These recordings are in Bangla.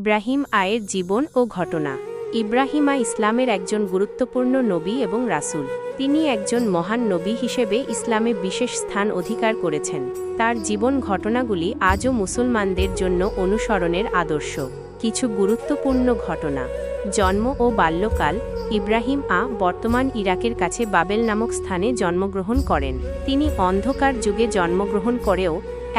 ইব্রাহিম আয়ের জীবন ও ঘটনা। ইব্রাহিম ইসলামের একজন গুরুত্বপূর্ণ নবী এবং রাসূল। তিনি একজন মহান নবী হিসেবে ইসলামে বিশেষ স্থান অধিকার করেছেন। তার জীবন ঘটনাগুলি আজও মুসলমানদের জন্য অনুসরণের আদর্শ। কিছু গুরুত্বপূর্ণ ঘটনা। জন্ম ও বাল্যকাল। ইব্রাহিম বর্তমান ইরাকের কাছে বাবেল নামক স্থানে জন্মগ্রহণ করেন। তিনি অন্ধকার যুগে জন্মগ্রহণ করেও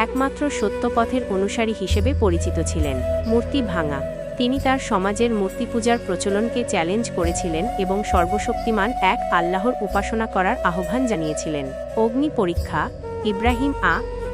একমাত্র সত্যপথের অনুসারী হিসেবে পরিচিত ছিলেন। মূর্তি ভাঙা। তিনি তার সমাজের মূর্তি পূজার প্রচলনকে চ্যালেঞ্জ করেছিলেন এবং সর্বশক্তিমান এক আল্লাহর উপাসনা করার আহ্বান জানিয়েছিলেন। অগ্নি পরীক্ষা। ইব্রাহিম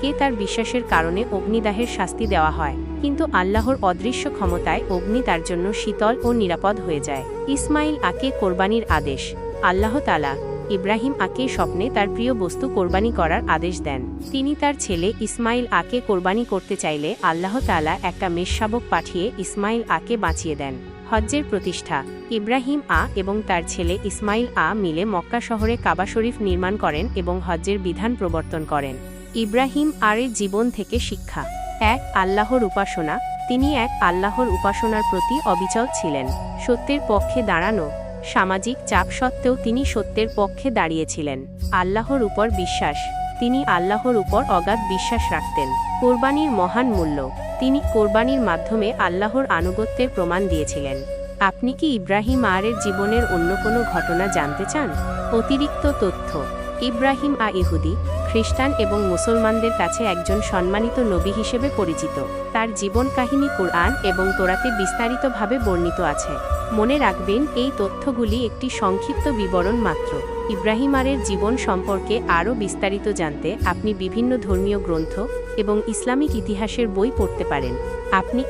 কে তার বিশ্বাসের কারণে অগ্নিদাহের শাস্তি দেওয়া হয়, কিন্তু আল্লাহর অদৃশ্য ক্ষমতায় অগ্নি তার জন্য শীতল ও নিরাপদ হয়ে যায়। ইসমাইল কে কোরবানির আদেশ। আল্লাহ তাআলা ইব্রাহিম কে স্বপ্নে তার প্রিয় বস্তু কোরবানি করার আদেশ দেন। তিনি তার ছেলে ইসমাইল কে কোরবানি করতে চাইলে আল্লাহ তাআলা একটা মেষশাবক পাঠিয়ে ইসমাইল কে বাঁচিয়ে দেন। হজ্জের প্রতিষ্ঠা। ইব্রাহিম এবং তার ছেলে ইসমাইল মিলে মক্কা শহরে কাবা শরীফ নির্মাণ করেন এবং হজ্জের বিধান প্রবর্তন করেন। ইব্রাহিম এর জীবন থেকে শিক্ষা। 1. আল্লাহর উপাসনা। তিনি এক আল্লাহর উপাসনার প্রতি অবিচল ছিলেন। সত্যের পক্ষে দাঁড়ানো। সামাজিক চাপ সত্ত্বেও তিনি সত্যের পক্ষে দাঁড়িয়েছিলেন। আল্লাহর উপর বিশ্বাস। তিনি আল্লাহর উপর অগাধ বিশ্বাস রাখতেন। কোরবানির মহান মূল্য। তিনি কোরবানির মাধ্যমে আল্লাহর আনুগত্যের প্রমাণ দিয়েছিলেন। আপনি কি ইব্রাহিম এর জীবনের অন্য কোনো ঘটনা জানতে চান? অতিরিক্ত তথ্য। ইব্রাহিম ইহুদি, খ্রিস্টান এবং মুসলমানদের কাছে একজন সম্মানিত নবী হিসেবে পরিচিত। তার জীবন কাহিনী কুরআন এবং তোরাতে বিস্তারিতভাবে বর্ণিত আছে। মনে রাখবেন, এই তথ্যগুলি একটি সংক্ষিপ্ত বিবরণ মাত্র। ইব্রাহিম এর জীবন সম্পর্কে আরও বিস্তারিত জানতে আপনি বিভিন্ন ধর্মীয় গ্রন্থ এবং ইসলামিক ইতিহাসের বই পড়তে পারেন। আপনি কি